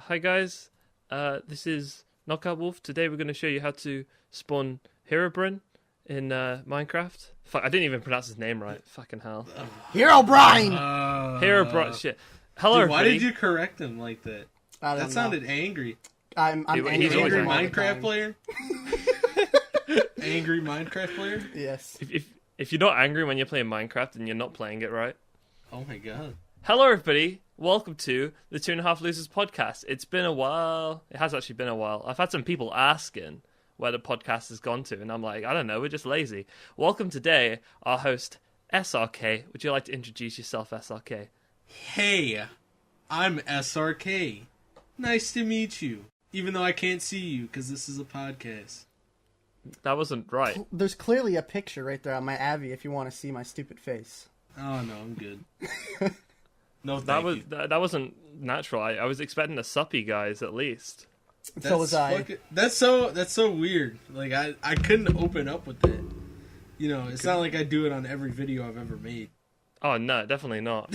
Hi guys, this is KnockoutWolf. Today we're going to show you how to spawn Herobrine in Minecraft. Fuck, I didn't even pronounce his name right. Fucking hell. Herobrine! Herobrine, shit. Hello, Dude, why everybody. did you correct him like that? That sounded angry. I'm He's angry. always Angry angry. Minecraft player? Angry Minecraft player? Yes. If you're not angry when you're playing Minecraft, then you're not playing it right. Oh my god. Hello, everybody. Welcome to the 2.5 Losers podcast. It's been a while. It has actually been a while. I've had some people asking where the podcast has gone to, and I'm like, I don't know, we're just lazy. Welcome today, our host, SRK. Would you like to introduce yourself, SRK? Hey, I'm SRK. Nice to meet you. Even though I can't see you, because this is a podcast. That wasn't right. There's clearly a picture right there on my Avi if you want to see my stupid face. Oh no, I'm good. No, That wasn't natural. I was expecting a Suppy guys at least. So was I. That's so weird. Like I couldn't open up with that. You know, it's not like I do it on every video I've ever made. Oh no, definitely not.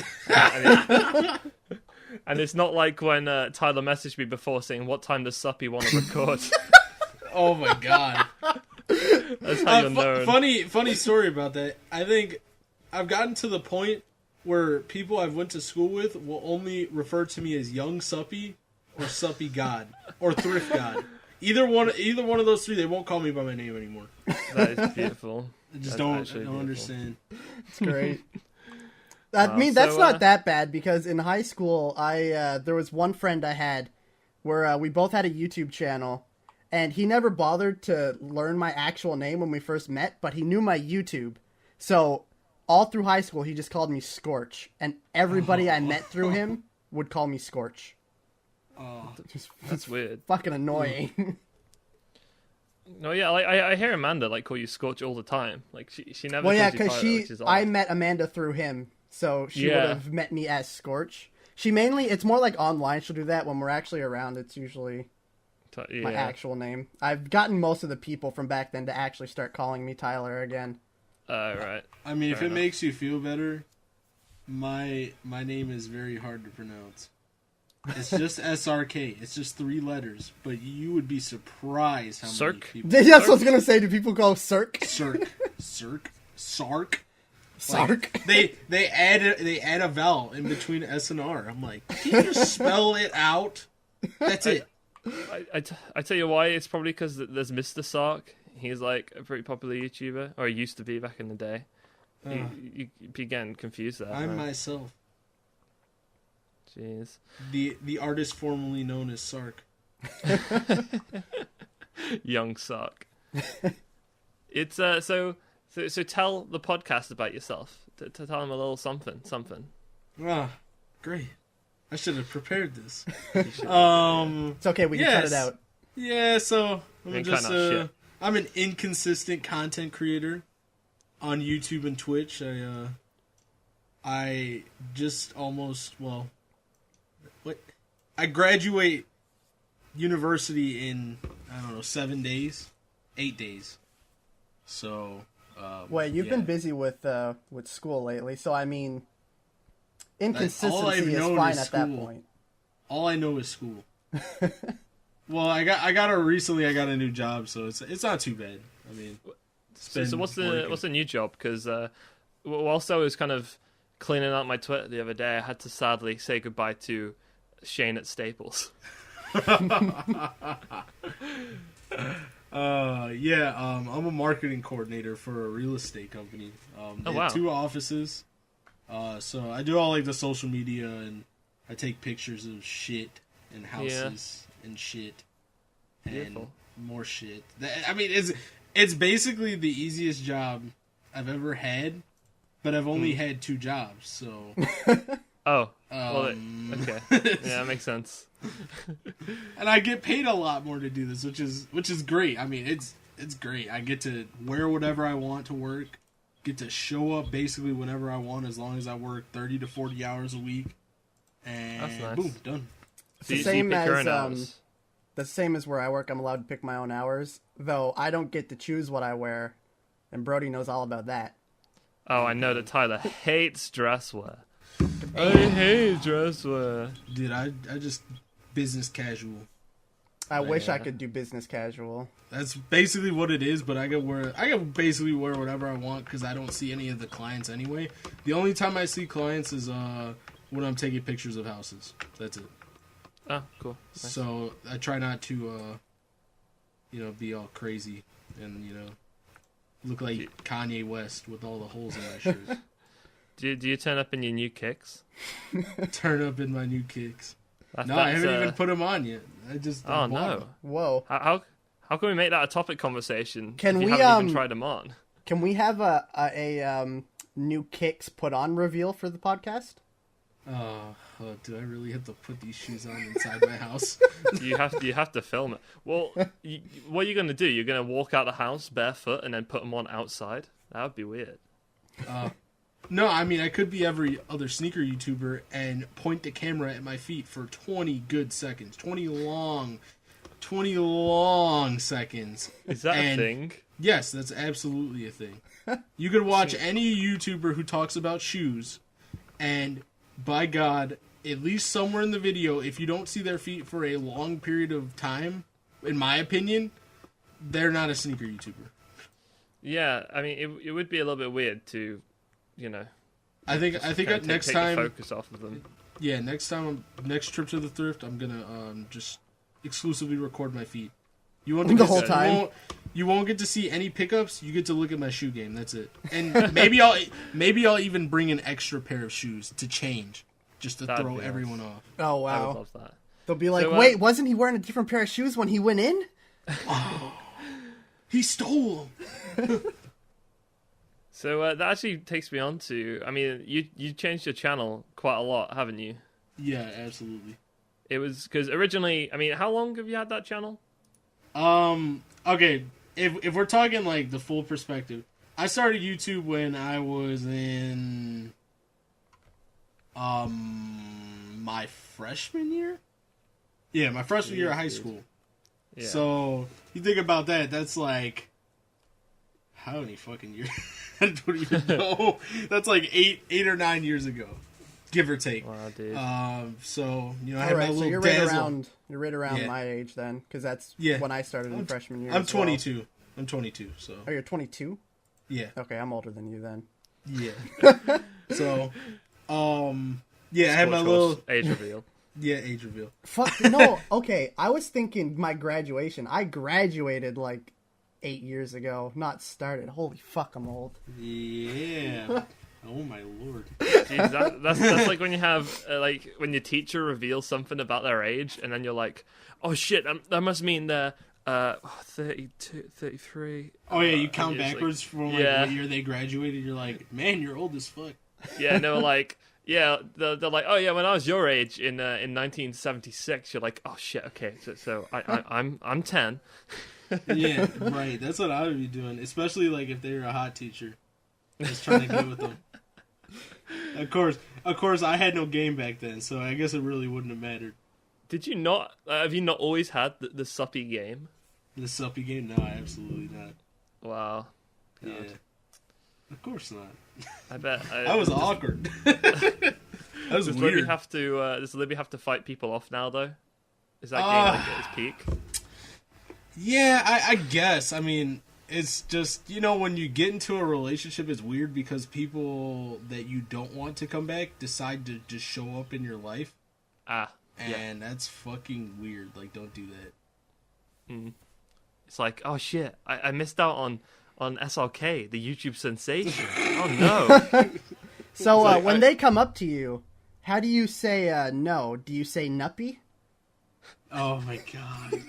And it's not like when Tyler messaged me before saying, "What time does Suppy want to record?" Oh my god. That's how you're known. Funny story about that. I think I've gotten to the point where people I've went to school with will only refer to me as Young Suppy or Suppy God or Thrift God. Either one of those three, they won't call me by my name anymore. That is beautiful. I just That's don't understand. It's great. I mean, that's not that bad because in high school, there was one friend I had where we both had a YouTube channel, and he never bothered to learn my actual name when we first met, but he knew my YouTube. So all through high school, he just called me Scorch, and everybody I met through him would call me Scorch. Oh, That's weird. Fucking annoying. No, yeah, I hear Amanda call you Scorch all the time. Like she never. Well, yeah, calls you because Tyler, which is I odd. met Amanda through him, so she Yeah. would have met me as Scorch. It's more like online. She'll do that when we're actually around. It's usually my actual name. I've gotten most of the people from back then to actually start calling me Tyler again. Right. I mean, if Fair it enough. makes you feel better, my name is very hard to pronounce. It's just SRK. It's just 3 letters, but you would be surprised how many Cirque? people. That's what I was gonna say. Do people call Cirque? Sark. Sark. Like, they add a vowel in between S and R. I'm like, can you just spell it out? That's it. I tell you why. It's probably because there's Mr. Sark. He's like a pretty popular YouTuber, or he used to be back in the day. You'd be getting confused there. I'm man. myself, Jeez. the artist formerly known as Sark. Young Sark. It's so tell the podcast about yourself. To tell them a little something. Ah, great. I should have prepared this. It's okay. We can cut it out. Yeah, so Ain't cutting out shit. I'm an inconsistent content creator on YouTube and Twitch. I just I graduate university in 7 days, 8 days. So Wait, you've been busy with school lately, so I mean, inconsistency is fine at that point. All I know is school. Well, I got a new job, so it's not too bad. I mean, So what's the new job? Because whilst I was kind of cleaning out my Twitter the other day, I had to sadly say goodbye to Shayne at Staples. I'm a marketing coordinator for a real estate company. They have 2 offices. So I do all like the social media, and I take pictures of shit and houses and shit and Beautiful. more shit. I mean, it's basically the easiest job I've ever had, but I've only had 2 jobs, so. Oh, okay. Yeah, that makes sense. And I get paid a lot more to do this, which is great. I mean, it's great. I get to wear whatever I want to work, get to show up basically whenever I want, as long as I work 30 to 40 hours a week, and That's nice. boom, done. It's the same as where I work. I'm allowed to pick my own hours, though I don't get to choose what I wear, and Brody knows all about that. Oh, I know that Tyler hates dress wear. I hate dress wear. Dude, I business casual. I wish I could do business casual. That's basically what it is, but I can basically wear whatever I want because I don't see any of the clients anyway. The only time I see clients is when I'm taking pictures of houses. That's it. Oh, cool. Nice. So I try not to, be all crazy and, look like Kanye West with all the holes in my shirt. Do you turn up in your new kicks? Turn up in my new kicks. I haven't even put them on yet. Oh no! Whoa! How can we make that a topic conversation? Can if you we haven't even tried them on? Can we have a new kicks put on reveal for the podcast? Do I really have to put these shoes on inside my house? You have to film it. Well, what are you gonna do? You're gonna walk out the house barefoot and then put them on outside? That would be weird. No, I mean, I could be every other sneaker YouTuber and point the camera at my feet for 20 good seconds. 20 long seconds. Is that a thing? Yes, that's absolutely a thing. You could watch any YouTuber who talks about shoes, and by God, at least somewhere in the video, if you don't see their feet for a long period of time, in my opinion, they're not a sneaker YouTuber. Yeah, I mean, it would be a little bit weird to... I think next time focus off of them. Yeah, next trip to the thrift, I'm gonna just exclusively record my feet. You won't the whole time. You won't get to see any pickups. You get to look at my shoe game. That's it. And maybe I'll even bring an extra pair of shoes to change, just to throw everyone off. Oh wow! I would love that. They'll be like, "Wait, wasn't he wearing a different pair of shoes when he went in? Oh, he stole them." So that actually takes me on to, I mean, you changed your channel quite a lot, haven't you? Yeah, absolutely. It was, because originally, I mean, how long have you had that channel? Okay, if we're talking like the full perspective, I started YouTube when I was in, my freshman year? Yeah, my freshman year of high school. Yeah. So, you think about that, that's like, how many fucking years? I don't even know. That's like 8 or 9 years ago, give or take. Wow, dude. So I had my little you're dazzle. You're right around my age then, because that's when I started in freshman year. I'm 22. I'm 22. So. Oh, you're 22? Yeah. Okay, I'm older than you then. Yeah. So, I had my little age reveal. Yeah, age reveal. Fuck no. Okay, I was thinking my graduation. I graduated like 8 years ago, not started. Holy fuck, I'm old. Yeah. Oh my lord. Jeez, that's like when you have like when your teacher reveals something about their age, and then you're like, oh shit, that must mean they're 32, 33. Oh yeah, you count backwards from like what year they graduated. You're like, man, you're old as fuck. Yeah, and they were like, yeah, they're like, oh yeah, when I was your age in 1976, you're like, oh shit, okay, so I'm 10. Yeah, right. That's what I would be doing, especially like if they were a hot teacher. Just trying to get with them. Of course, I had no game back then, so I guess it really wouldn't have mattered. Did you not? Have you not always had the Suppy game? The Suppy game? No, absolutely not. Wow. God. Yeah. Of course not. I bet. I was awkward. That was does weird. Does Libby have to fight people off now, though? Is that game like at its peak? Yeah, I guess. I mean, it's just, when you get into a relationship, it's weird because people that you don't want to come back decide to just show up in your life. And that's fucking weird. Like, don't do that. Mm. It's like, oh shit, I missed out on XSrK, the YouTube sensation. Oh no. So when they come up to you, how do you say no? Do you say nuppy? Oh my god.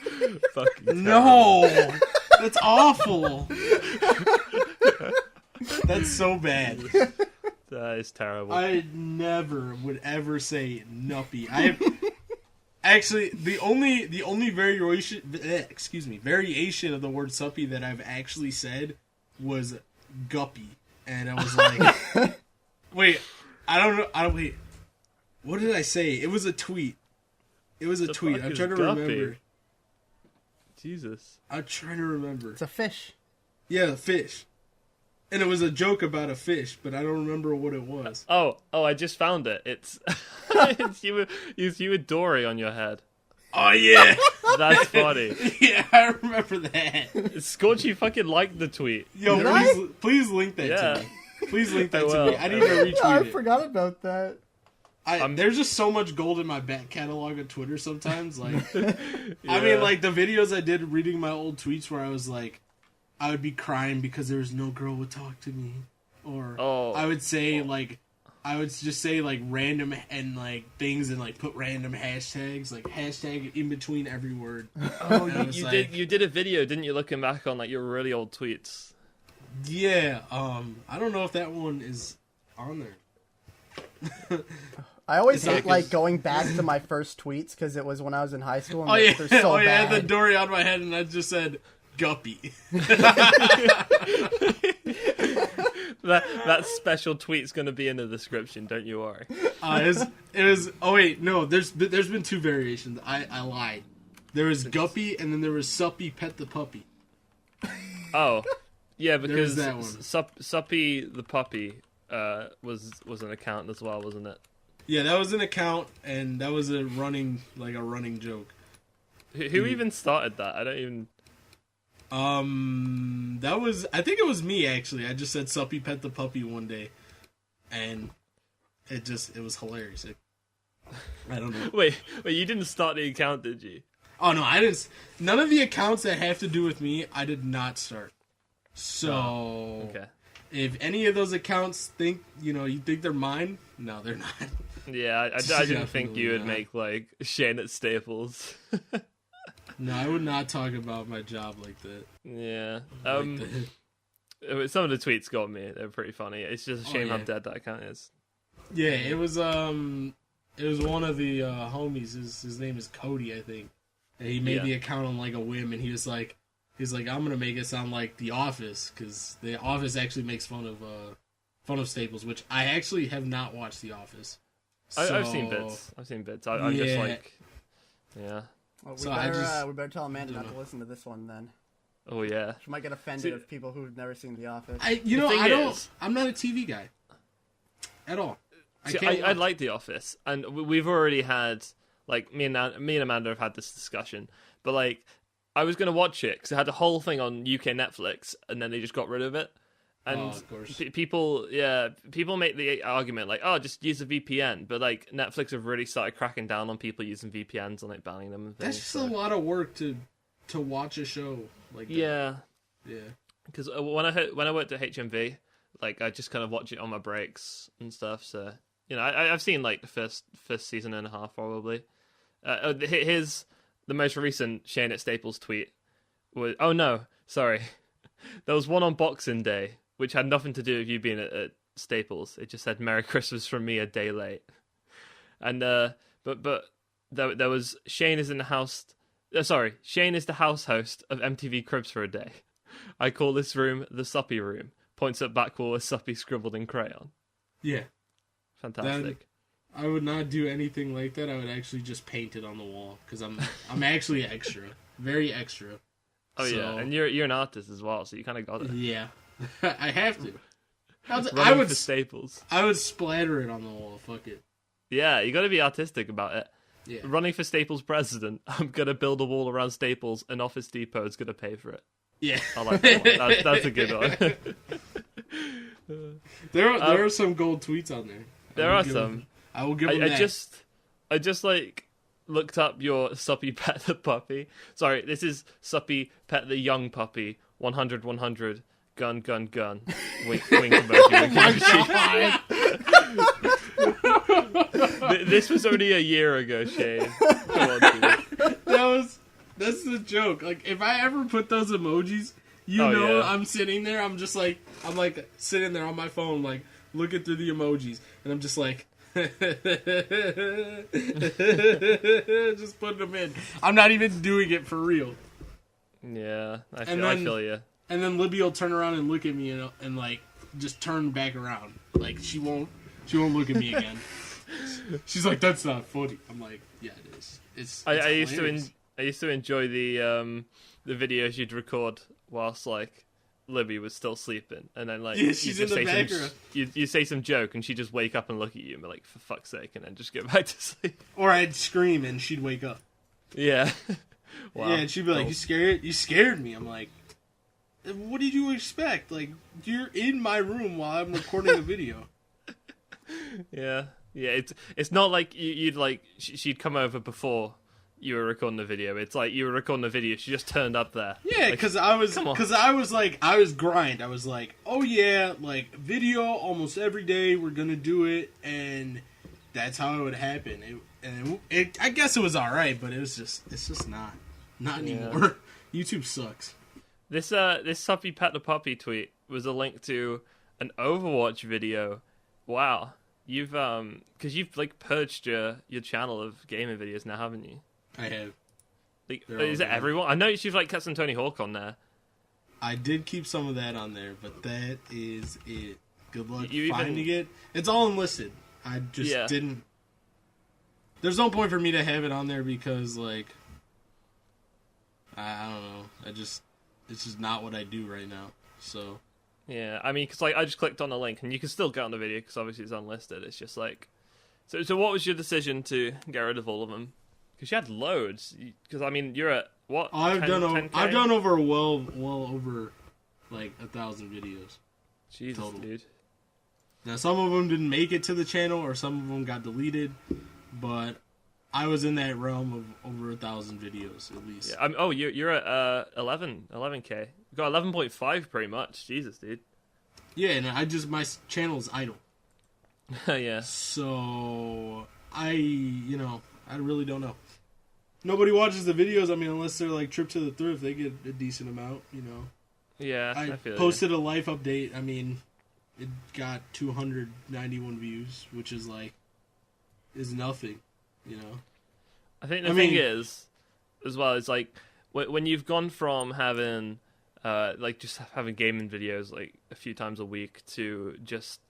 Fucking no! That's awful! That's so bad. That is terrible. I never would ever say nuppy. I have actually the only variation of the word suppy that I've actually said was guppy. And I was like wait, I don't know. Wait. What did I say? It was a tweet. It was a tweet. I'm trying to remember. Jesus. I'm trying to remember. It's a fish. Yeah, a fish. And it was a joke about a fish, but I don't remember what it was. Oh, I just found it. It's it's you with Dory on your head. Oh yeah, That's funny. yeah, I remember that. Scorch, you fucking liked the tweet. Yo, please link that to me. Please link that to me. I need to retweet I it. forgot about that. There's just so much gold in my back catalog of Twitter sometimes. Like, Yeah. I mean, like the videos I did reading my old tweets where I was like, I would be crying because there was no girl would talk to me, or I would say like, I would just say like random and like things and like put random hashtags, like hashtag in between every word. Oh, you did a video, didn't you? Looking back on like your really old tweets. Yeah. I don't know if that one is on there. I always hate like going back to my first tweets because it was when I was in high school. And they're so I bad. had the dory on my head and I just said Guppy. That special tweet's gonna be in the description. Don't you worry. It was. Oh wait, no. There's been two variations. I lied. There was Guppy and then there was Suppy Pet the Puppy. Oh, yeah, because that one. Suppy the puppy was an account as well, wasn't it? Yeah, that was an account, and that was a running joke. Who even started that? I don't even. I think it was me actually. I just said Suppy Pet the Puppy one day, and it was hilarious. I don't know. Wait, you didn't start the account, did you? Oh no, I didn't. None of the accounts that have to do with me, I did not start. So, okay. If any of those accounts think they're mine, no, they're not. Yeah, I didn't think you would make like Shayne at Staples. No, I would not talk about my job like that. Yeah. Like Some of the tweets got me. They're pretty funny. It's just a shame how dead that account is. Yeah, it was one of the homies. His name is Cody, I think. And he made the account on like a whim, and he's like, I'm gonna make it sound like The Office, because The Office actually makes fun of Staples, which I actually have not watched The Office. I've seen bits. I'm just like, yeah. Well, So we better tell Amanda not to listen to this one then. Oh yeah. She might get offended of people who've never seen The Office. I'm not a TV guy at all. I like The Office, and we've already had like me and Amanda have had this discussion. But like, I was gonna watch it because it had the whole thing on UK Netflix, and then they just got rid of it. And of course. people make the argument like, oh, just use a VPN. But like, Netflix have really started cracking down on people using VPNs and like banning them and things. That's just a lot of work to watch a show like that. Yeah. Yeah. Because when I worked at HMV, like I just kind of watch it on my breaks and stuff. So I've seen like the first season and a half probably. Here's the most recent Shayne at Staples tweet. Oh no, sorry, there was one on Boxing Day which had nothing to do with you being at Staples. It just said "Merry Christmas from me a day late," and but there was Shayne is in the house. Shayne is the house host of MTV Cribs for a day. I call this room the Suppy room. Points at back wall with Suppy scribbled in crayon. Yeah. Fantastic. I would not do anything like that. I would actually just paint it on the wall because I'm actually extra, very extra. Oh yeah, and you're an artist as well, so you kind of got it. Yeah, I have to. I would for Staples. I would splatter it on the wall. Fuck it. Yeah, you got to be artistic about it. Yeah. Running for Staples president, I'm gonna build a wall around Staples, and Office Depot is gonna pay for it. Yeah, I like that one. That's a good one. There are some gold tweets on there. There are some. I will give them that. I just like looked up your Suppy Pet the Puppy. Sorry, this is Suppy Pet the Young Puppy. 100, 100, gun, gun, gun. Wink, wink emoji. This was only a year ago, Shayne. Come on, dude. That's the joke. Like, if I ever put those emojis, I'm sitting there. I'm like sitting there on my phone, like looking through the emojis, and I'm just like. Just putting them in. I'm not even doing it for real. Yeah, I feel you. And then Libby will turn around and look at me and like just turn back around. Like she won't look at me again. She's like, "That's not funny." I'm like, "Yeah, it is." It's I used to enjoy the videos you'd record whilst like Libby was still sleeping, and then like she's in the background. You say some joke, and she'd just wake up and look at you and be like, "For fuck's sake," and then just go back to sleep. Or I'd scream and she'd wake up. Yeah. Wow. Yeah, and she'd be like, "You scared? You scared me." I'm like, "What did you expect? Like, you're in my room while I'm recording a video." Yeah. It's not like you'd like she'd come over before you were recording the video. It's like you were recording the video. She just turned up there. Yeah, because I was grind. I was like, "Oh yeah, like video almost every day. We're gonna do it," and that's how it would happen. I guess it was all right, but it's just not anymore. YouTube sucks. This Suppy Pet the Puppy tweet was a link to an Overwatch video. Wow, you've because you've like purged your channel of gaming videos now, haven't you? I have. Like, is it everyone? I noticed you've like kept some Tony Hawk on there. I did keep some of that on there, but that is it. Good luck You finding it. It's all enlisted. I just didn't. There's no point for me to have it on there because, like, I don't know. It's just not what I do right now. So. Yeah, I mean, because like I just clicked on the link, and you can still get on the video because obviously it's unlisted. It's just like, so what was your decision to get rid of all of them? Because you had loads. Because I mean, you're at what? I've done over well over like 1,000 videos. Jesus, total. Dude. Now some of them didn't make it to the channel, or some of them got deleted, but I was in that realm of over 1,000 videos at least. Yeah, you're at 11K. You got 11.5 pretty much. Jesus, dude. Yeah, and my channel's idle. Yeah. So I really don't know. Nobody watches the videos. I mean, unless they're like Trip to the Thrift, they get a decent amount. Yeah, I posted a life update. I mean, it got 291 views, which is nothing. I think the thing is, as well, is like when you've gone from having just having gaming videos like a few times a week to just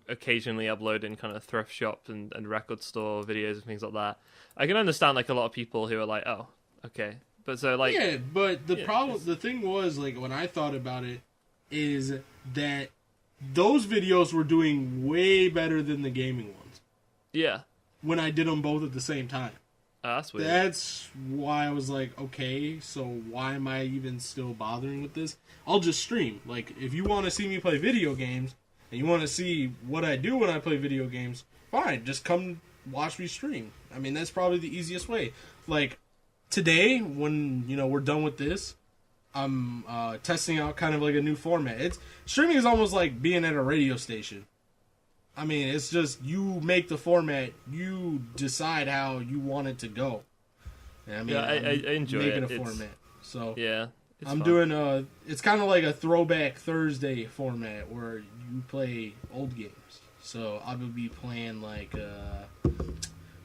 occasionally uploading kind of thrift shop and record store videos and things like that. I can understand like a lot of people who are like, oh, okay. But so like but the thing was, like, when I thought about it, is that those videos were doing way better than the gaming ones. Yeah. When I did them both at the same time. That's weird. That's why I was like, okay, so why am I even still bothering with this? I'll just stream. Like, if you want to see me play video games, and you want to see what I do when I play video games, fine, just come watch me stream. I mean, that's probably the easiest way. Like, today, when, we're done with this, I'm testing out kind of like a new format. Streaming is almost like being at a radio station. I mean, it's just, you make the format, you decide how you want it to go. I mean, I enjoy making it. a format. So yeah. I'm doing it's kind of like a throwback Thursday format where you play old games. So I will be playing like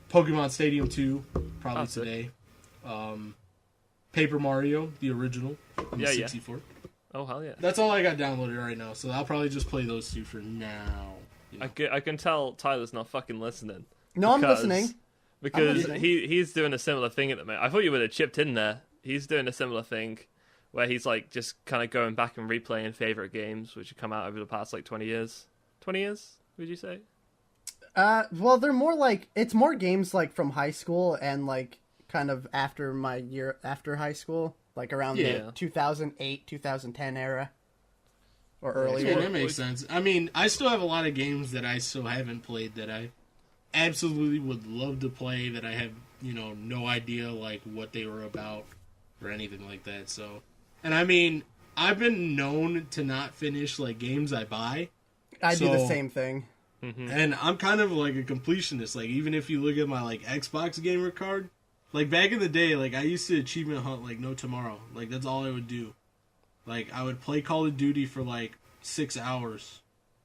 Pokemon Stadium 2 probably today. Paper Mario, the original on the 64. Oh hell yeah! That's all I got downloaded right now. So I'll probably just play those two for now. I can tell Tyler's not fucking listening. No, I'm listening. Because he's doing a similar thing at the moment. I thought you would have chipped in there. He's doing a similar thing where he's like just kind of going back and replaying favorite games which have come out over the past like 20 years. 20 years, would you say? Well, they're more like, it's more games like from high school and like kind of after my year after high school, like around the 2008, 2010 era. Or earlier. Yeah, that makes sense. I mean, I still have a lot of games that I still haven't played that I absolutely would love to play that I have, no idea like what they were about or anything like that. So, and I mean, I've been known to not finish like games I buy. I do the same thing. Mm-hmm. And I'm kind of like a completionist. Like, even if you look at my like Xbox gamer card, like back in the day, like I used to achievement hunt like no tomorrow. Like that's all I would do. Like, I would play Call of Duty for, 6 hours,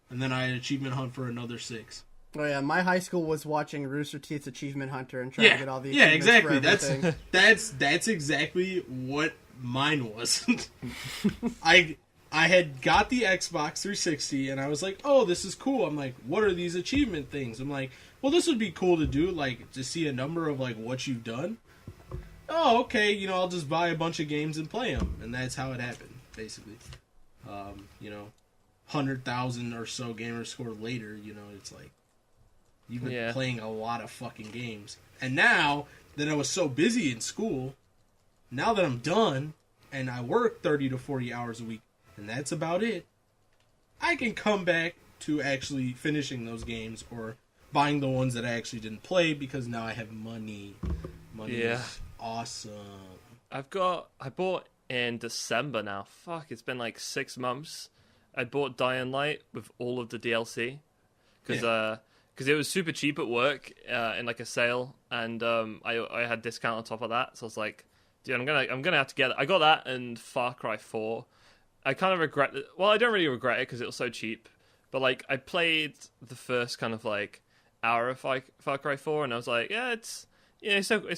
and then I'd achievement hunt for another 6. Oh, yeah, my high school was watching Rooster Teeth's Achievement Hunter and trying to get all the achievements exactly. for everything. That's exactly what mine was. I had got the Xbox 360, and I was like, oh, this is cool. I'm like, what are these achievement things? I'm like, well, this would be cool to do, to see a number of, what you've done. Oh, okay, I'll just buy a bunch of games and play them. And that's how it happened. Basically, 100,000 or so gamer score later, it's like you've been playing a lot of fucking games, and now that I was so busy in school. Now that I'm done and I work 30 to 40 hours a week, and that's about it, I can come back to actually finishing those games or buying the ones that I actually didn't play because now I have money. Money is awesome. I bought in December now. Fuck, it's been like 6 months. I bought Dying Light with all of the DLC because it was super cheap at work in like a sale, and I had discount on top of that. So I was like, dude, I'm gonna have to get it. I got that and Far Cry 4. I kind of regret it. Well, I don't really regret it because it was so cheap. But like, I played the first kind of like hour of Far Cry 4, and I was like, yeah, it's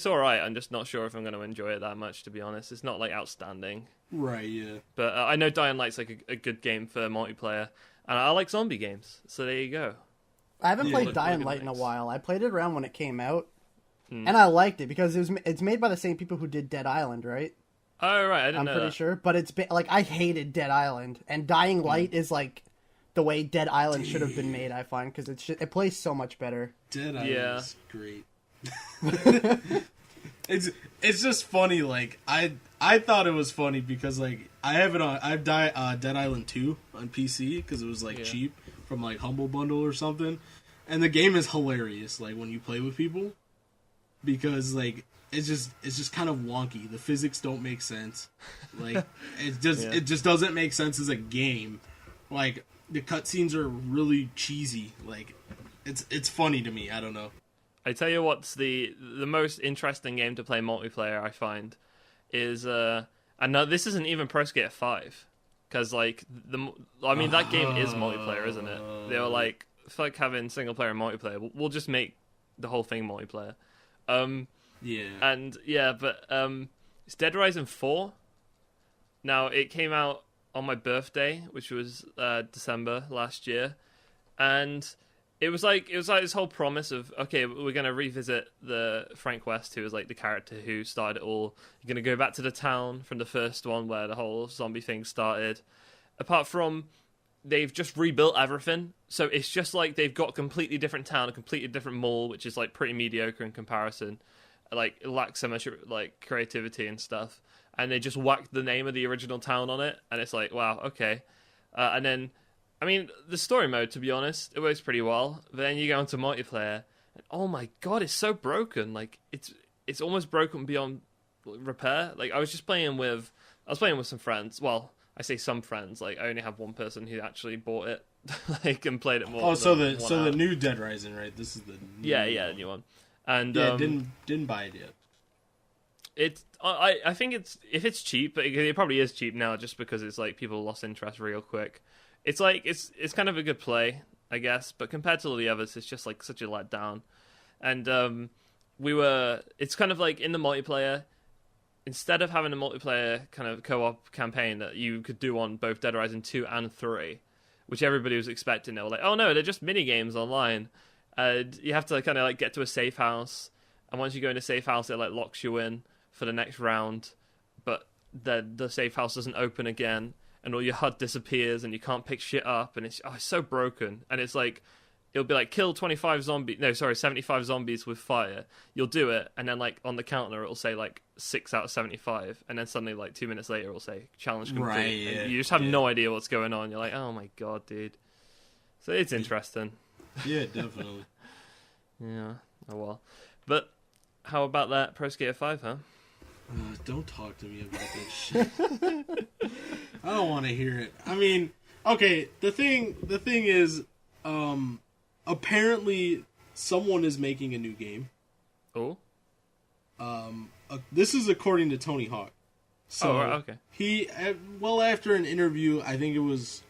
all right. I'm just not sure if I'm going to enjoy it that much, to be honest. It's not like outstanding. Right, yeah. But I know Dying Light's like a good game for multiplayer, and I like zombie games, so there you go. I haven't played Dying Light in a while. I played it around when it came out, and I liked it because it's made by the same people who did Dead Island, right? Oh, right, I didn't know I'm pretty sure, but it's like I hated Dead Island, and Dying Light is like the way Dead Island should have been made. I find because it plays so much better. Dead Island is great. It's just funny. Like I thought it was funny because like I've Dead Island 2 on PC because it was like cheap from like Humble Bundle or something, and the game is hilarious. Like when you play with people, because like it's just kind of wonky. The physics don't make sense. Like it just doesn't make sense as a game. Like the cutscenes are really cheesy. Like it's funny to me. I don't know. I tell you what's the most interesting game to play multiplayer, I find, is and no, this isn't even Pro Skater 5, because like that game is multiplayer, isn't it? They were like, fuck having single player and multiplayer. We'll just make the whole thing multiplayer. It's Dead Rising 4. Now it came out on my birthday, which was December last year, and it was like this whole promise of, okay, we're gonna revisit the Frank West, who was like the character who started it all. You're gonna go back to the town from the first one where the whole zombie thing started. Apart from, they've just rebuilt everything, so it's just like they've got a completely different town, a completely different mall, which is like pretty mediocre in comparison. Like it lacks so much like creativity and stuff, and they just whacked the name of the original town on it, and it's like, wow, okay. And then, I mean, the story mode, to be honest, it works pretty well. But then you go into multiplayer, and oh my god, it's so broken. Like it's almost broken beyond repair. Like I was playing with some friends. Well, I say some friends. Like I only have one person who actually bought it, like, and played it more. Oh, so the new Dead Rising, right? This is the new the new one. And didn't buy it yet. I think if it's cheap, but it probably is cheap now, just because it's like people lost interest real quick. It's like it's kind of a good play, I guess, but compared to all the others, it's just like such a letdown. And it's kind of like in the multiplayer, instead of having a multiplayer kind of co-op campaign that you could do on both Dead Rising 2 and 3, which everybody was expecting. They were like, oh no, they're just mini games online. And you have to kind of like get to a safe house, and once you go in a safe house, it like locks you in for the next round, but the safe house doesn't open again, and all your HUD disappears, and you can't pick shit up, and it's so broken. And it's like, it'll be like, kill 75 zombies with fire. You'll do it, and then like on the counter it'll say like 6 out of 75, and then suddenly like 2 minutes later it'll say challenge complete. Right, yeah, and you just have no idea what's going on. You're like, oh my god, dude. So it's interesting. Yeah, definitely. Yeah, oh well. But how about that Pro Skater 5, huh? Don't talk to me about that shit. I don't want to hear it. I mean, okay, the thing is, apparently someone is making a new game. Oh? This is according to Tony Hawk. So okay. He, after an interview, I think it was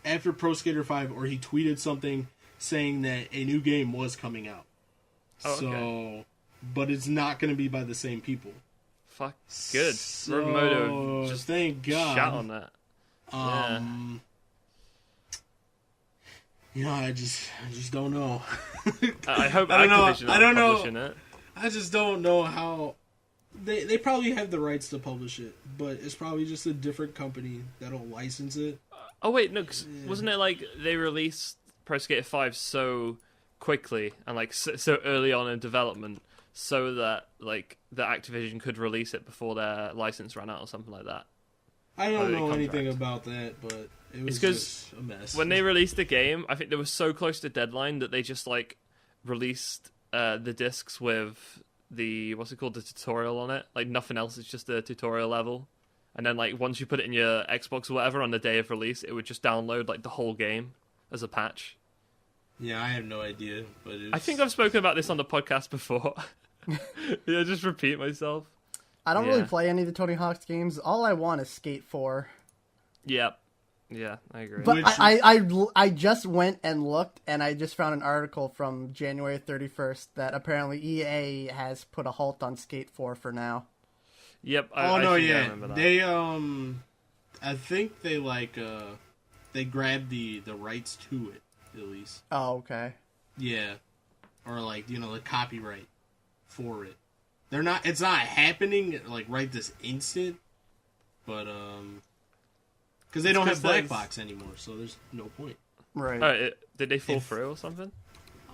after Pro Skater 5, or he tweeted something saying that a new game was coming out. But it's not going to be by the same people. Fuck, good. Robomoto just thank God. Shout on that. I just don't know. I hope I don't Activision know. I don't know. Publishing it. I just don't know how. They probably have the rights to publish it, but it's probably just a different company that'll license it. Oh wait, no, 'cause wasn't it like they released Pro Skater 5 so quickly and like so early on in development, so that like the Activision could release it before their license ran out or something like that. I don't know anything about that, but it was just a mess. When they released the game, I think they were so close to deadline that they just like released the discs with the the tutorial on it. Like nothing else, it's just a tutorial level. And then like once you put it in your Xbox or whatever on the day of release, it would just download like the whole game as a patch. Yeah, I have no idea, but I think I've spoken about this on the podcast before. Yeah, just repeat myself. I don't really play any of the Tony Hawk's games. All I want is Skate 4. Yep. Yeah, I agree. But I just went and looked, and I just found an article from January 31st that apparently EA has put a halt on Skate 4 for now. Yep. I remember that. They I think they they grabbed the rights to it at least. Oh, okay. Yeah, or like the copyright for it. They're not. It's not happening like right this instant, but because they don't have Black Box anymore, so there's no point. Right. Did they fall through or something?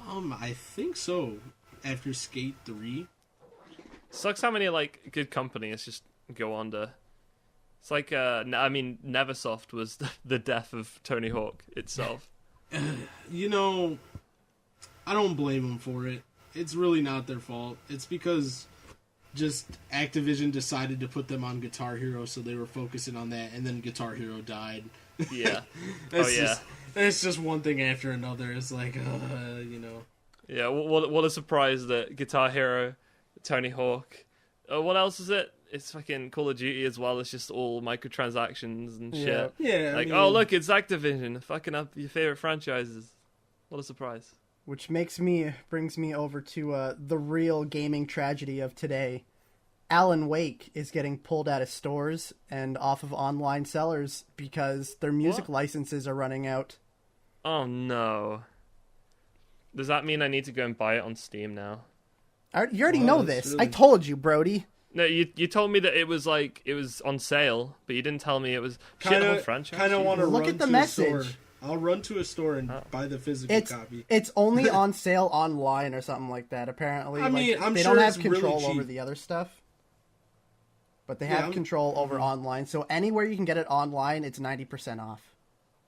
I think so. After Skate 3. Sucks how many like good companies just go under. It's like Neversoft was the death of Tony Hawk itself. I don't blame them for it. It's really not their fault. It's because just Activision decided to put them on Guitar Hero, so they were focusing on that, and then Guitar Hero died. Yeah. It's just one thing after another. It's like, Yeah, what a surprise that Guitar Hero, Tony Hawk. What else is it? It's fucking Call of Duty as well. It's just all microtransactions and shit. Yeah. Oh look, it's Activision fucking up your favorite franchises. What a surprise. Which brings me over to the real gaming tragedy of today. Alan Wake is getting pulled out of stores and off of online sellers because their music licenses are running out. Oh no. Does that mean I need to go and buy it on Steam now? You already know this. Really... I told you, Brody. No, you told me that it was on sale, but you didn't tell me it was kind of franchise. Kind of want to look at the message. I'll run to a store and buy the physical copy. It's only on sale online or something like that, apparently. I mean, I'm they sure don't have it's control really cheap. over the other stuff. But they have control over online. So anywhere you can get it online, it's 90% off.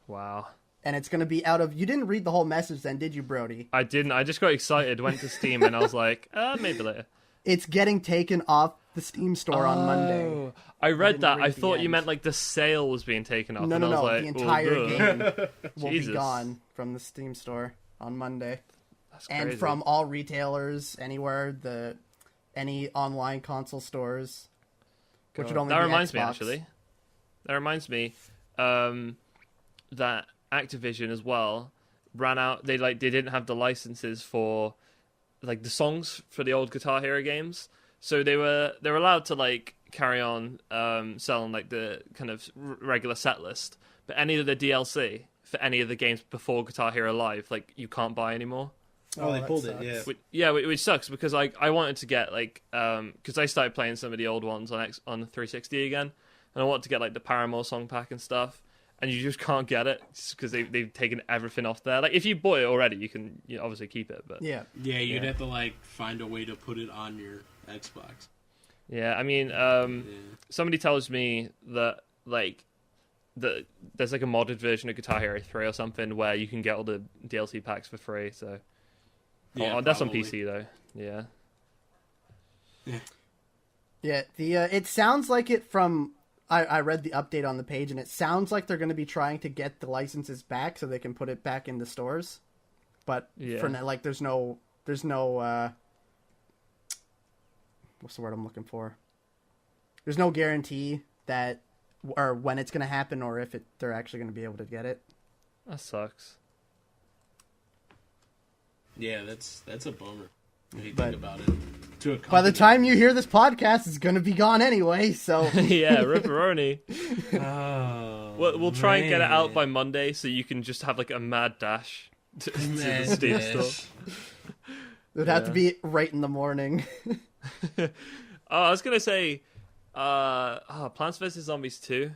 Wow. And it's going to be out of... You didn't read the whole message then, did you, Brody? I didn't. I just got excited, went to Steam, and I was like, maybe later. It's getting taken off the Steam store on Monday. I read that. I thought you meant like the sale was being taken off. No. Like, the entire game will Jesus. be gone from the Steam store on Monday. That's crazy. And from all retailers, anywhere, any online console stores. Which would only that be reminds Xbox. me, actually. That reminds me that Activision as well ran out. They didn't have the licenses for like the songs for the old Guitar Hero games, so they were allowed to carry on selling like the kind of regular set list, but any of the DLC for any of the games before Guitar Hero Live, you can't buy anymore. Oh, they pulled it, yeah. Which sucks because I wanted to get because I started playing some of the old ones on 360 again, and I wanted to get the Paramore song pack and stuff. And you just can't get it because they've taken everything off there. If you bought it already, you can obviously keep it. But you'd have to find a way to put it on your Xbox. Yeah, I mean, somebody tells me that there's a modded version of Guitar Hero 3 or something where you can get all the DLC packs for free. So that's on PC though. Yeah. It sounds like it from. I read the update on the page, and it sounds like they're going to be trying to get the licenses back so they can put it back in the stores. But for now, there's no what's the word I'm looking for? There's no guarantee that or when it's going to happen or if they're actually going to be able to get it. That sucks. Yeah, that's a bummer when you think about it. By the time you hear this podcast, it's going to be gone anyway, so... Yeah, ripperoni. We'll try and get it out by man. Monday so you can just have a mad dash to the Steam store. It would have to be right in the morning. I was going to say, Plants vs. Zombies 2,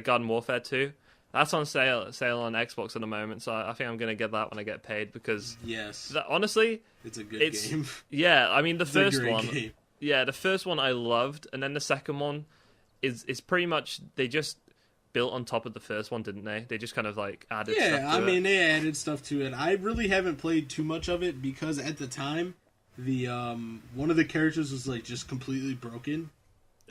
Garden Warfare 2. That's on sale on Xbox at the moment, so I think I'm gonna get that when I get paid because honestly, it's a good game. Yeah, I mean the first one, game. yeah, the first one I loved, and then the second one is pretty much they just built on top of the first one, didn't they? They just kind of like added. Yeah, stuff to it. They added stuff to it. I really haven't played too much of it because at the time, the one of the characters was like just completely broken.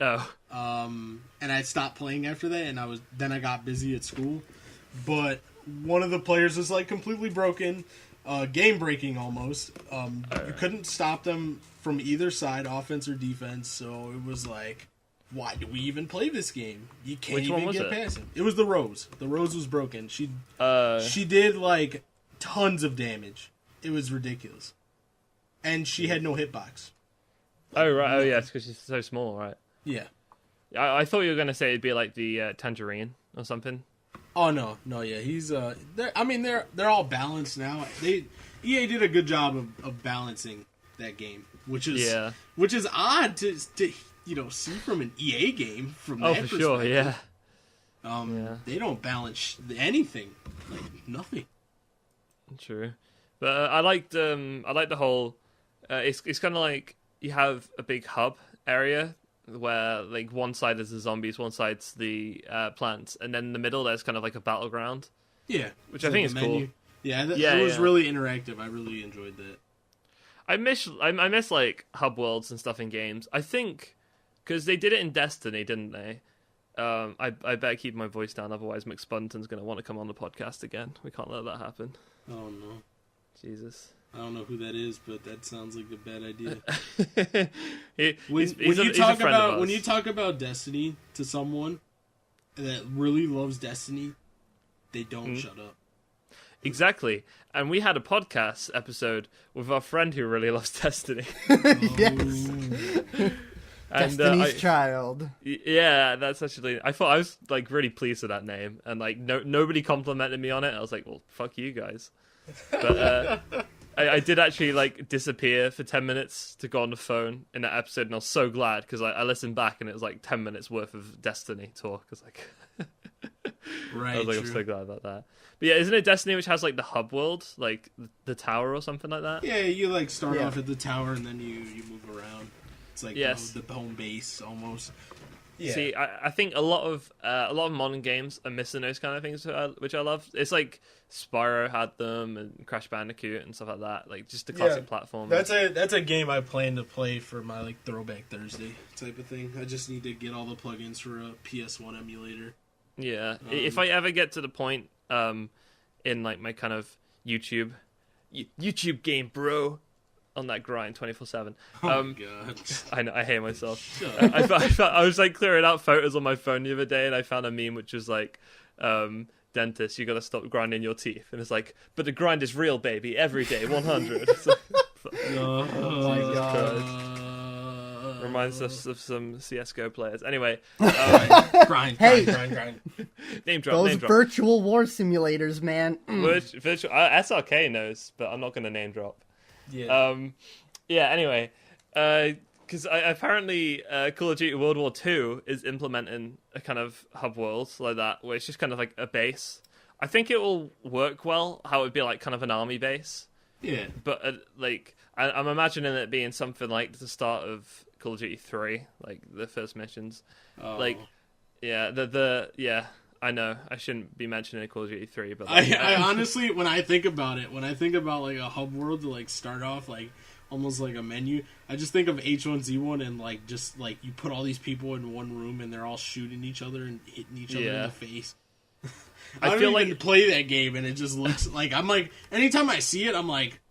Oh. And I stopped playing after that, and I got busy at school. But one of the players was like completely broken, game breaking almost. You couldn't stop them from either side, offense or defense. So it was like, why do we even play this game? You can't even get past him. It was the Rose. The Rose was broken. She did like tons of damage. It was ridiculous, and she had no hitbox. Oh right. Oh yeah, it's because she's so small, right? Yeah. I thought you were gonna say it'd be like the Tangerine or something. Oh no, yeah, he's they're all balanced now. EA did a good job of balancing that game, which is odd to see from an EA game from that perspective. Sure, yeah. They don't balance anything, like nothing. True, but I liked the whole. It's kind of like you have a big hub area where like one side is the zombies, one side's the plants, and then in the middle there's kind of like a battleground. Yeah, which I think is cool. Yeah, it was really interactive. I really enjoyed that. I miss like hub worlds and stuff in games. I think because they did it in Destiny, didn't they? I better keep my voice down, otherwise McSpunton's going to want to come on the podcast again. We can't let that happen. Oh no, Jesus. I don't know who that is, but that sounds like a bad idea. When you talk about Destiny to someone that really loves Destiny, they don't shut up. Exactly. And we had a podcast episode with our friend who really loves Destiny. Yes. And, Destiny's Child. Yeah, that's actually. I was like really pleased with that name, and like nobody complimented me on it. I was like, well, fuck you guys. But I did actually like disappear for 10 minutes to go on the phone in that episode, and I was so glad because I listened back and it was like 10 minutes worth of Destiny talk. I was like, right. I was like, I'm so glad about that. But yeah, isn't it Destiny which has like the hub world, like the tower or something like that? Yeah, you like start off at the tower and then you move around. It's like the home base almost. Yeah. See, I think a lot of modern games are missing those kind of things, which I love. It's like Spyro had them, and Crash Bandicoot and stuff like that. Like just the classic platform. That's a game I plan to play for my like Throwback Thursday type of thing. I just need to get all the plugins for a PS1 emulator. Yeah, if I ever get to the point in like my kind of YouTube game, bro. On that grind 24/7. Oh my god! I know, I hate myself. I was like clearing out photos on my phone the other day, and I found a meme which was like, "Dentist, you gotta stop grinding your teeth." And it's like, "But the grind is real, baby. Every day, 100." Like, oh my god! Reminds us of some CS:GO players. Anyway, grind. Name drop. Those virtual war simulators, man. Virtual SRK knows, but I'm not gonna name drop. Yeah. Anyway, because apparently Call of Duty World War II is implementing a kind of hub world like that, where it's just kind of like a base. I think it will work well, how it would be like kind of an army base. Yeah. But like, I'm imagining it being something like the start of Call of Duty 3, like the first missions. Oh. Like, yeah, I know I shouldn't be mentioning Call of Duty 3, but like, I honestly, when I think about like a hub world to like start off like almost like a menu, I just think of H1Z1 and like just like you put all these people in one room and they're all shooting each other and hitting each other in the face. I don't even like play that game and it just looks like I'm like anytime I see it I'm like,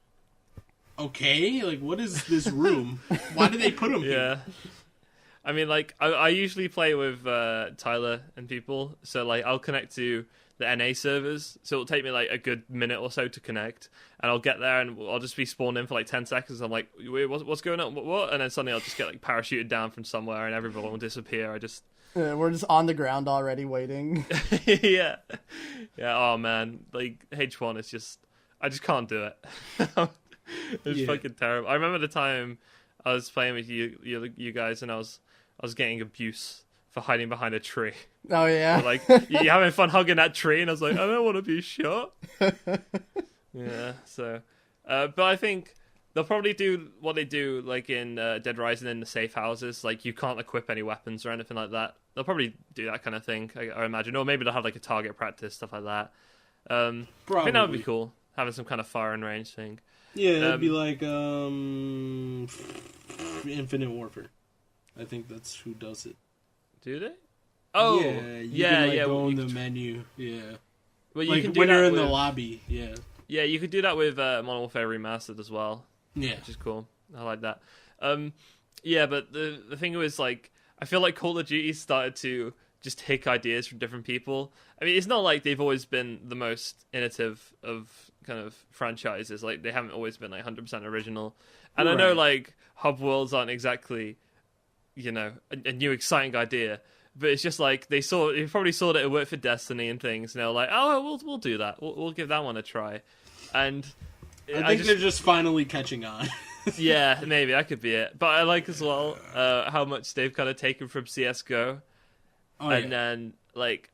okay, like what is this room? Why did they put them here? I mean, like, I usually play with Tyler and people, so, like, I'll connect to the NA servers, so it'll take me, like, a good minute or so to connect, and I'll get there, and I'll just be spawned in for, like, 10 seconds, I'm like, wait, what's going on? What? And then suddenly I'll just get, like, parachuted down from somewhere, and everyone will disappear. We're just on the ground already waiting. Yeah, oh, man, like, H1 is just, I just can't do it. It's fucking terrible. I remember the time I was playing with you guys, and I was getting abuse for hiding behind a tree. Oh yeah. Or, like you're having fun hugging that tree, and I was like, I don't want to be shot. Yeah. So, but I think they'll probably do what they do like in Dead Rising in the safe houses. Like you can't equip any weapons or anything like that. They'll probably do that kind of thing, I imagine. Or maybe they'll have like a target practice, stuff like that. I think that would be cool, having some kind of firing range thing. Yeah, it'd be like Infinite Warfare. I think that's who does it. Do they? Oh, yeah, you can, go in the menu. Yeah, well, you like can do when that you're in with... the lobby. Yeah, yeah, you could do that with Modern Warfare Remastered as well. Yeah, which is cool. I like that. Yeah, but the thing was, like, I feel like Call of Duty started to just take ideas from different people. I mean, it's not like they've always been the most innovative of kind of franchises. Like, they haven't always been like 100% original. And I know like hub worlds aren't exactly, you know, a new exciting idea. But it's just like they probably saw that it worked for Destiny and things, and they were like, "Oh, we'll do that. We'll give that one a try." And I think they're just finally catching on. Yeah, maybe that could be it. But I like as well how much they've kind of taken from CS:GO, then like,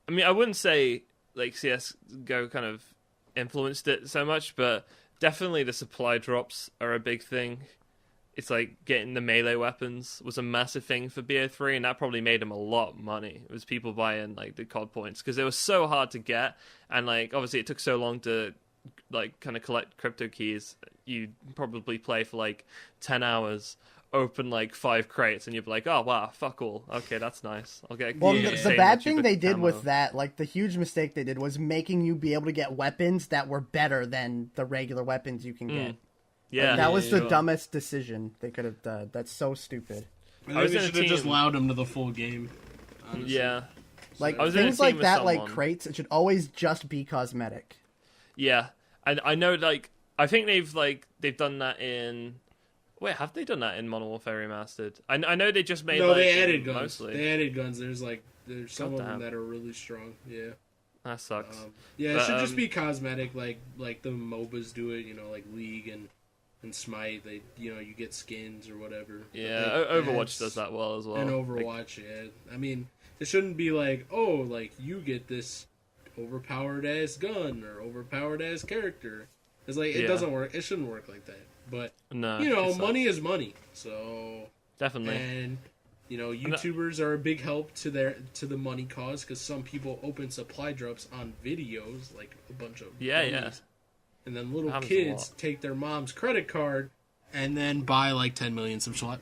I mean, I wouldn't say like CS:GO kind of influenced it so much, but definitely the supply drops are a big thing. It's like getting the melee weapons was a massive thing for BO3, and that probably made them a lot of money. It was people buying like the COD points because they were so hard to get, and like obviously it took so long to like kind of collect crypto keys. You'd probably play for like 10 hours, open like 5 crates, and you'd be like, oh wow, fuck all. Okay, that's nice. I'll get. Well, the bad thing they did with that, like the huge mistake they did, was making you be able to get weapons that were better than the regular weapons you can get. Yeah, like, that was the dumbest decision they could have done. That's so stupid. I think they should have just allowed them to the full game. Honestly. Yeah, like things like that, like crates, it should always just be cosmetic. Yeah, and I know, like, I think they've done that in. Wait, have they done that in Modern Warfare Remastered? I know they just made. No, like, they added guns. Mostly. They added guns. There's some of them that are really strong. Yeah. That sucks. Yeah, it should just be cosmetic, like the MOBAs do it. You know, like League and Smite. They, you know, you get skins or whatever. Yeah, Overwatch does that well as well. And Overwatch, yeah. I mean, it shouldn't be like, oh, like you get this overpowered ass gun or overpowered ass character. It's like it doesn't work. It shouldn't work like that. But no, you know, money is money. So definitely. And you know, YouTubers are a big help to the money cause because some people open supply drops on videos, like a bunch of dummies, and then little kids take their mom's credit card and then buy like 10 million supply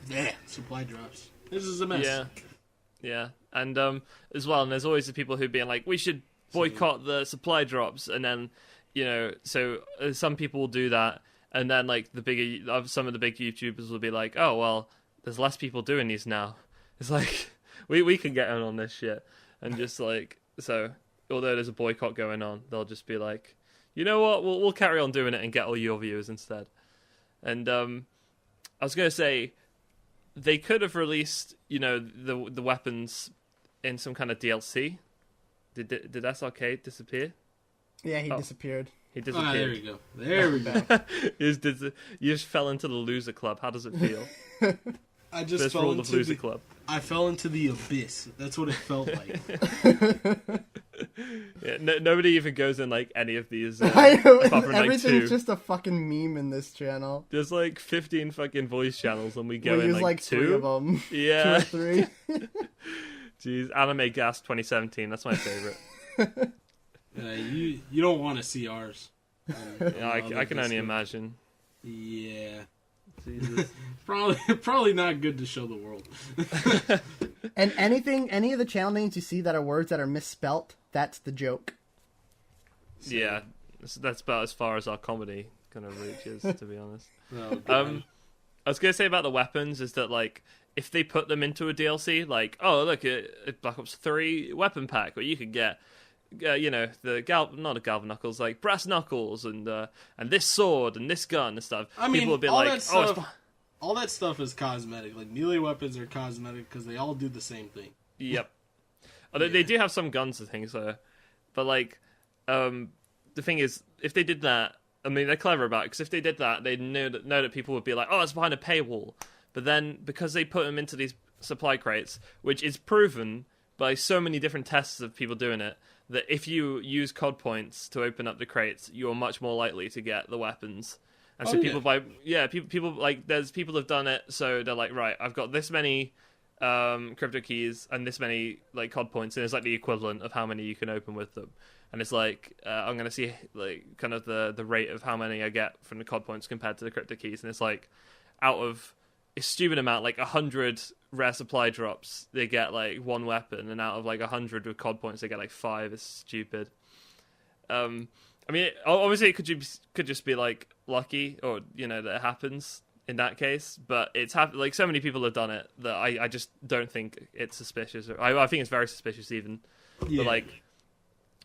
drops. This is a mess. Yeah, and as well, and there's always the people who being like, we should boycott the supply drops, and then, you know, so some people will do that, and then like some of the big YouTubers will be like, oh well, there's less people doing these now. It's like we can get in on this shit, and just like, so although there's a boycott going on, they'll just be like, you know what, we'll carry on doing it and get all your viewers instead. And I was gonna say they could have released, you know, the weapons in some kind of DLC. Did XSrK disappear? Yeah, he disappeared. He disappeared. There we go. There we go. You just fell into the loser club. How does it feel? I just First fell rule into of loser club. I fell into the abyss. That's what it felt like. Yeah, nobody even goes in like any of these. I know, apart from, everything's like, just a fucking meme in this channel. There's like 15 fucking voice channels, and we go we in use like 2 3 of them. Yeah, 2 or 3. Jeez, Anime Gas 2017. That's my favorite. You don't want to see ours. I can only imagine. Yeah. Jesus. Probably not good to show the world. And any of the channel names you see that are words that are misspelt, that's the joke. So, yeah, that's about as far as our comedy kind of reaches, to be honest. I was gonna say about the weapons is that, like, if they put them into a DLC, like, oh look, at Black Ops 3 weapon pack, where you could get, you know, not a Galvan Knuckles, like brass knuckles and this sword and this gun and stuff. I mean, people would be all like, that stuff, all that stuff is cosmetic. Like melee weapons are cosmetic because they all do the same thing. Yep. Although they do have some guns and things, though. But like, the thing is, if they did that, I mean, they're clever about it, because if they did that, they'd know that people would be like, oh, it's behind a paywall. But then, because they put them into these supply crates, which is proven by so many different tests of people doing it, that if you use COD points to open up the crates, you're much more likely to get the weapons. And so people like, there's people have done it, so they're like, right, I've got this many crypto keys and this many like COD points, and it's like the equivalent of how many you can open with them. And it's like, I'm going to see like kind of the rate of how many I get from the COD points compared to the crypto keys. And it's like, out of a stupid amount, like 100 rare supply drops, they get like one weapon, and out of like 100 with COD points, they get like 5. It's stupid. I mean, obviously it could just be like lucky, or that it happens in that case. But it's like so many people have done it that I just don't think it's suspicious. I think it's very suspicious even. Yeah. But like,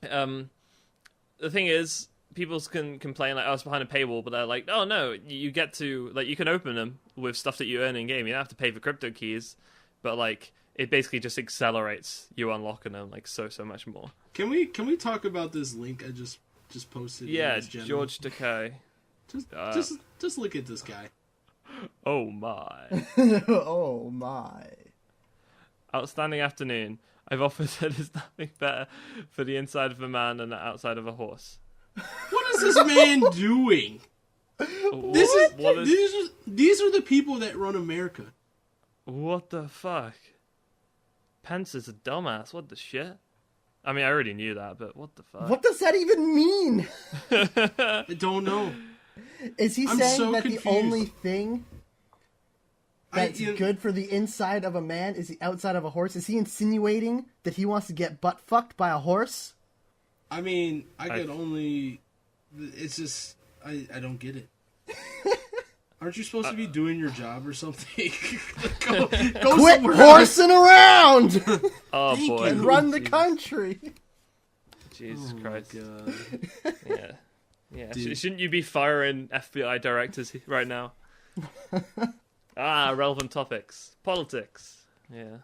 the thing is, people can complain like, oh, it's behind a paywall, but they're like, oh no, you get to like, you can open them with stuff that you earn in game. You don't have to pay for crypto keys, but like, it basically just accelerates you unlocking them like so much more. Can we talk about this link I just posted? Yeah, George Decay. Just look at this guy. Oh my. Oh my. Outstanding afternoon. I've offered that there's nothing better for the inside of a man than the outside of a horse. What is this man doing? These are the people that run America. What the fuck? Pence is a dumbass. What the shit? I mean, I already knew that, but what the fuck? What does that even mean? I don't know. Is he saying that confused. The only thing that's good for the inside of a man is the outside of a horse? Is he insinuating that he wants to get butt fucked by a horse? I mean, it's just, I don't get it. Aren't you supposed to be doing your job or something? go Quit horsing around! Oh boy. And run the country. Jesus Christ. God. Yeah. Shouldn't you be firing FBI directors right now? Relevant topics. Politics. Yeah.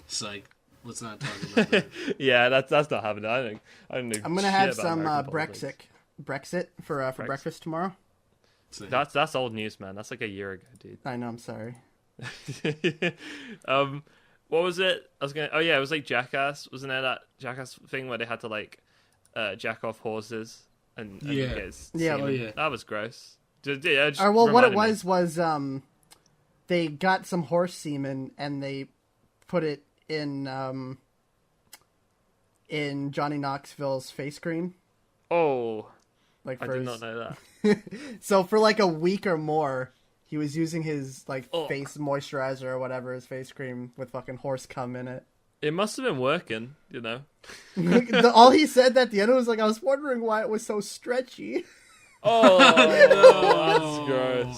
Psych. Let's not talk about that. Yeah, that's not happening. I don't know. I'm gonna have some Brexit for breakfast tomorrow. That's old news, man. That's like a year ago, dude. I know. I'm sorry. What was it? It was like Jackass. Wasn't there that Jackass thing where they had to like jack off horses and get semen? That was gross. What it was they got some horse semen and they put it in Johnny Knoxville's face cream. Oh, like I did not know that. So for like a week or more, he was using his face moisturizer or whatever, his face cream with fucking horse cum in it. It must have been working, All he said at the end was like, I was wondering why it was so stretchy. Oh, no,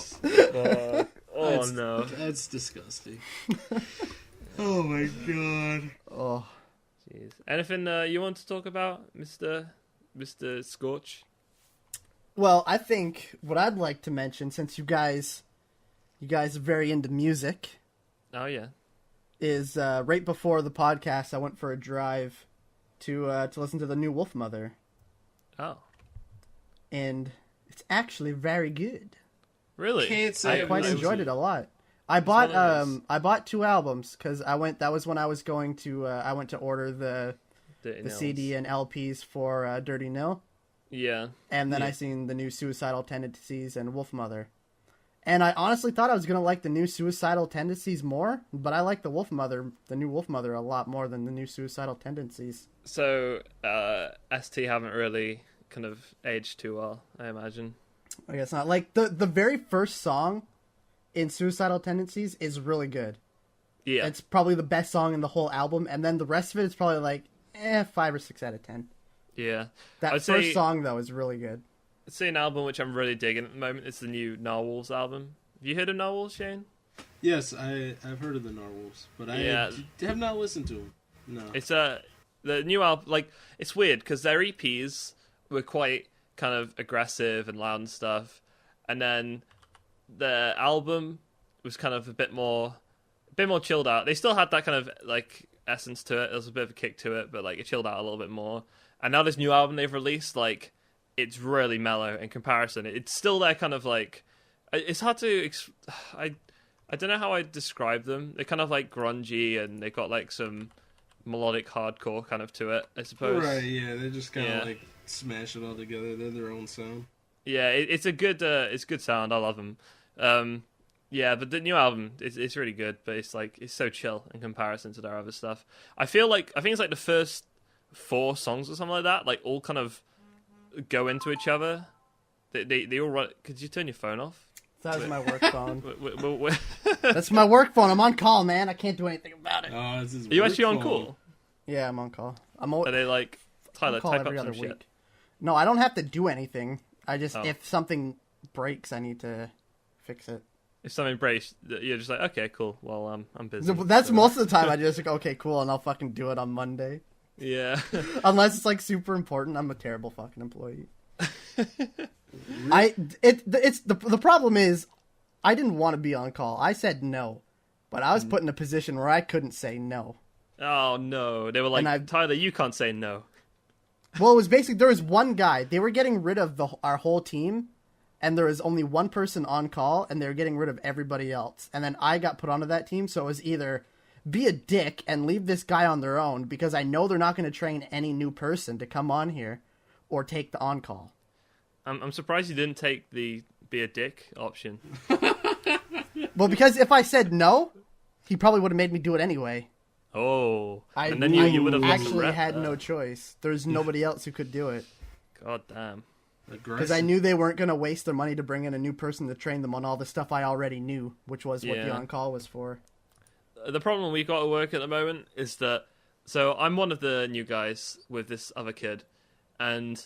that's gross. No. That's disgusting. Oh my god. Oh. Jeez. Anything you want to talk about, Mr. Scorch? Well, I think what I'd like to mention, since you guys are very into music. Oh yeah. Is right before the podcast, I went for a drive to listen to the new Wolf Mother. Oh. And it's actually very good. Really? I quite enjoyed it a lot. I bought 2 albums because that was when I was going to I went to order the CD and LPs for Dirty Nil. Yeah. And then I seen the new Suicidal Tendencies and Wolf Mother. And I honestly thought I was gonna like the new Suicidal Tendencies more, but I like the new Wolf Mother, a lot more than the new Suicidal Tendencies. So ST haven't really kind of aged too well, I imagine. I guess not. Like the very first song in Suicidal Tendencies is really good. Yeah. It's probably the best song in the whole album, and then the rest of it is probably like 5 or 6 out of 10. Yeah. That first song though is really good. I'd say an album which I'm really digging at the moment is the new KnockoutWolf album. Have you heard of KnockoutWolf, Shayne? Yes, I've heard of the KnockoutWolf, but I have not listened to them. No. It's the new album, like, it's weird because their EPs were quite kind of aggressive and loud and stuff, and then the album was kind of a bit more chilled out. They still had that kind of like essence to it. There was a bit of a kick to it, but like it chilled out a little bit more. And now this new album they've released, like, it's really mellow in comparison. It's still there, kind of like, it's hard to. I I don't know how I describe them. They're kind of like grungy, and they got like some melodic hardcore kind of to it, I suppose. Right, yeah, they just kind of like smash it all together. They're their own sound. Yeah, it's a good sound. I love them. Yeah, but the new album it's really good, but it's so chill in comparison to their other stuff. I think it's like the first 4 songs or something like that, like all kind of go into each other. They all run. Could you turn your phone off? That was my work phone. We're That's my work phone. I'm on call, man. I can't do anything about it. Oh, this is Are you actually on phone. call? Yeah, I'm on call. Are they like, Tyler, on call type every up some other shit? week. No, I don't have to do anything. I just if something breaks, I need to fix it. If something breaks, you're just like, okay, cool. Well, I'm busy. That's most of the time. I just like, okay, cool, and I'll fucking do it on Monday. Yeah. Unless it's like super important. I'm a terrible fucking employee. The problem is, I didn't want to be on call. I said no, but I was put in a position where I couldn't say no. Oh no, they were like, Tyler, you can't say no. Well, it was basically there was one guy. They were getting rid of our whole team, and there was only one person on call, and they were getting rid of everybody else. And then I got put onto that team, so it was either be a dick and leave this guy on their own because I know they're not going to train any new person to come on here, or take the on call. I'm surprised you didn't take the be a dick option. Well, because if I said no, he probably would have made me do it anyway. Oh, and then you would have actually had no choice. There's nobody else who could do it. God damn. Because I knew they weren't going to waste their money to bring in a new person to train them on all the stuff I already knew, which was what the on-call was for. The problem we got at work at the moment is that, so I'm one of the new guys with this other kid, and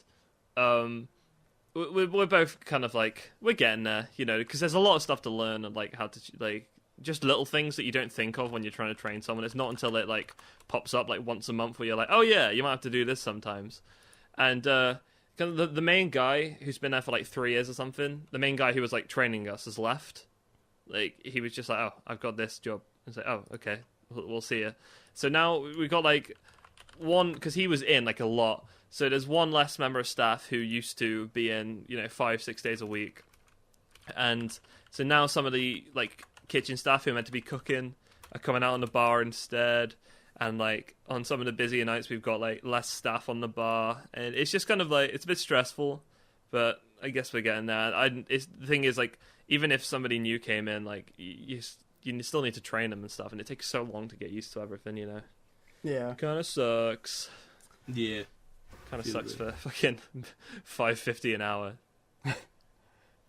we're both kind of like, we're getting there, you know, because there's a lot of stuff to learn and like how to, like, just little things that you don't think of when you're trying to train someone. It's not until it like pops up like once a month where you're like, oh yeah, you might have to do this sometimes. And kind of the main guy who's been there for like 3 years or something, the main guy who was like training us has left. Like he was just like, oh, I've got this job. And it's like, oh, okay, we'll see you. So now we got like one, because he was in like a lot. So there's one less member of staff who used to be in, you know, 5-6 days a week. And so now some of the like kitchen staff who are meant to be cooking are coming out on the bar instead. And like on some of the busier nights, we've got like less staff on the bar, and it's just kind of like, it's a bit stressful, but I guess we're getting there. The thing is, like, even if somebody new came in, like you still need to train them and stuff, and it takes so long to get used to everything, you know. Yeah, kind of sucks. Yeah, kind of sucks for fucking $5.50 an hour.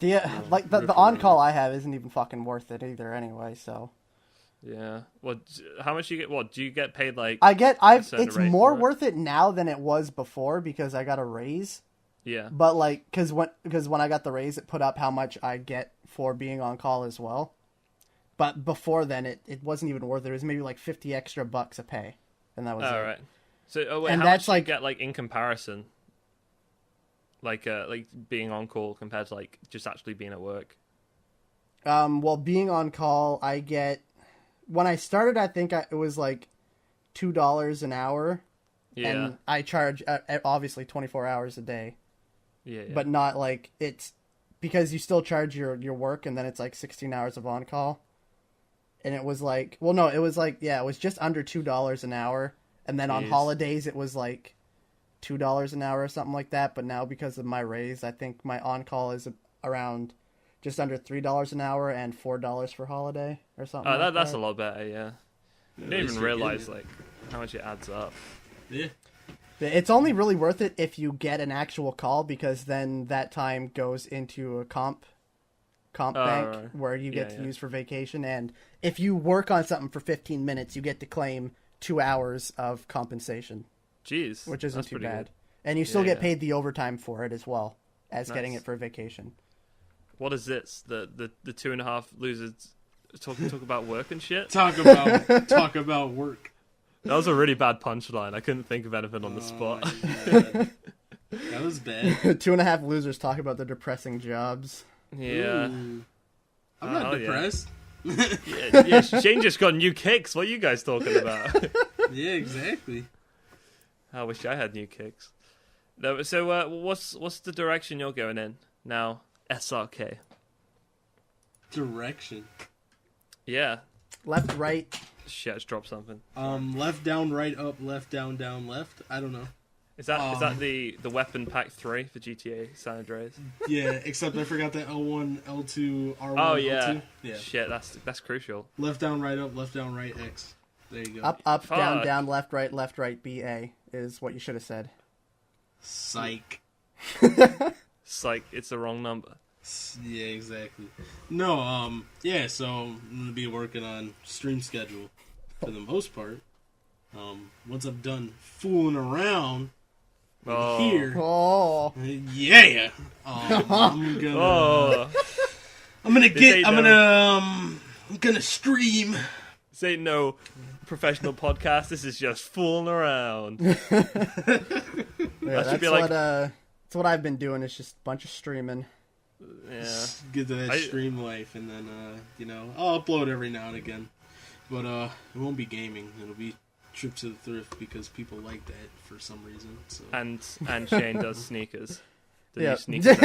The on call I have isn't even fucking worth it either, anyway. So. Yeah. Well, how much do you get? What do you get paid? Like it's more worth it now than it was before because I got a raise. Yeah. But like, because when I got the raise, it put up how much I get for being on call as well. But before then, it wasn't even worth it. It was maybe like $50 extra a pay, and that was all it. right. So wait, and how that's much do you get like in comparison? Like being on call compared to like just actually being at work. Well, being on call, I get. When I started, I think it was like $2 an hour, and I charge obviously 24 hours a day. Yeah. But not like it's because you still charge your work, and then it's like 16 hours of on call. And it was like, well, no, it was like it was just under $2 an hour, and then on holidays it was like $2 an hour or something like that. But now because of my raise, I think my on call is around. Just under $3 an hour and $4 for holiday or something. Oh, like that's that. A lot better. Yeah, you don't even realize like how much it adds up. Yeah, it's only really worth it if you get an actual call because then that time goes into a comp bank right. where you get to use for vacation, and if you work on something for 15 minutes, you get to claim 2 hours of compensation. Jeez, which isn't too bad, good. And you still get paid the overtime for it as well as getting it for vacation. What is this? The 2.5 losers talk about work and shit? Talk about work. That was a really bad punchline. I couldn't think of anything on the spot. That was bad. 2.5 losers talk about their depressing jobs. Yeah. Ooh. I'm not depressed. Yeah, Shayne just got new kicks. What are you guys talking about? Yeah, exactly. I wish I had new kicks. No, so what's the direction you're going in now? XSrK. Direction. Yeah. Left, right. Shit, I just dropped something. Left, down, right, up, left, down, left. I don't know. Is that the weapon pack 3 for GTA San Andreas? Yeah, except I forgot that L1, L2, R1, Oh yeah. L2. Yeah. Shit, that's crucial. Left, down, right, up, left, down, right, X. There you go. Up, down, Fuck. down, left, right, BA is what you should have said. Psych. Psych, it's the wrong number. Yeah, exactly. No, yeah, so I'm going to be working on stream schedule for the most part. Once I'm done fooling around here, yeah, I'm gonna stream. This ain't no professional podcast. This is just fooling around. Yeah, that's what I've been doing. It's just a bunch of streaming. Yeah. Get to that stream life, and then I'll upload every now and again. But it won't be gaming. It'll be trips to the thrift because people like that for some reason. So. And Shayne does sneakers. Yeah. Sneakers.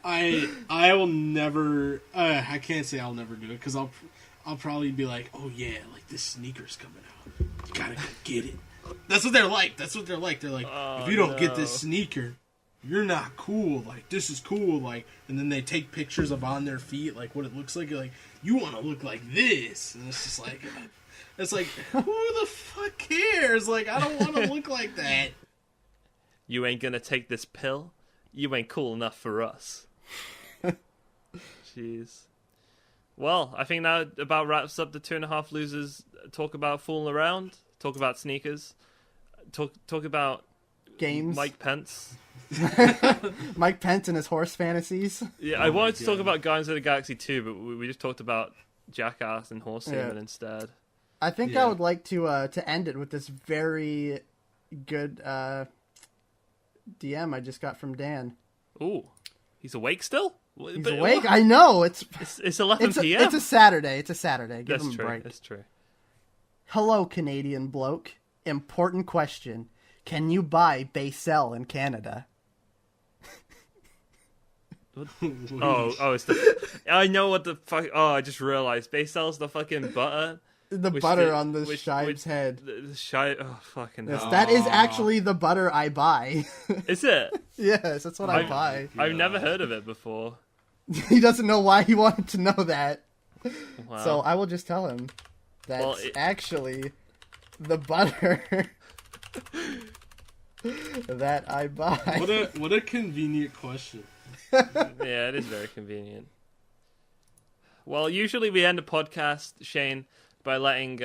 I will never. I can't say I'll never do it because I'll probably be like, oh yeah, like this sneaker's coming out. You gotta go get it. That's what they're like. They're like, if you don't get this sneaker, you're not cool. Like, this is cool. Like, and then they take pictures of on their feet, like what it looks like. You're like, you want to look like this, and it's just like, who the fuck cares? Like, I don't want to look like that. You ain't gonna take this pill. You ain't cool enough for us. Jeez. Well, I think that about wraps up the 2.5 losers. Talk about fooling around. Talk about sneakers. Talk about Games. Mike Pence. Mike Pence and his horse fantasies. Yeah, I wanted to talk about Guardians of the Galaxy 2, but we just talked about Jackass and horse semen instead. I think I would like to end it with this very good DM I just got from Dan. Ooh, he's awake still? He's awake? I know. It's 11 p.m. It's a Saturday. Give him a true. break. That's true. Hello, Canadian bloke. Important question. Can you buy Basel in Canada? It's the... I know what the fuck... Oh, I just realized. Basel's the fucking butter. The butter on the shive's head. The shive... Oh, fucking yes, hell. that is actually the butter I buy. Is it? Yes, that's what I buy. I've never heard of it before. He doesn't know why he wanted to know that. Wow. So I will just tell him that's actually the butter that I buy. What a convenient question. Yeah, it is very convenient. Well, usually we end a podcast, Shayne, by letting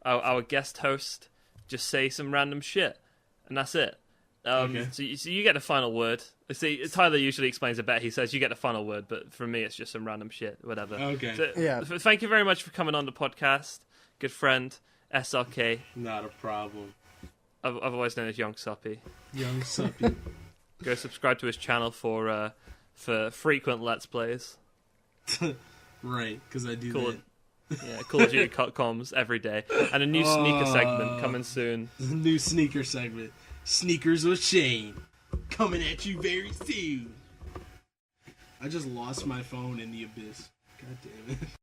our guest host just say some random shit, and that's it. Okay. So you get the final word. See, Tyler usually explains it better. He says you get the final word, but for me, it's just some random shit, whatever. Okay. So, yeah. Thank you very much for coming on the podcast, good friend, XSrK. Not a problem. Otherwise known as Young Suppy. Young Suppy. Go subscribe to his channel for frequent Let's Plays. Right, because I do that. Yeah, Call of Duty comms every day. And a new sneaker segment coming soon. New sneaker segment. Sneakers with Shayne. Coming at you very soon. I just lost my phone in the abyss. God damn it.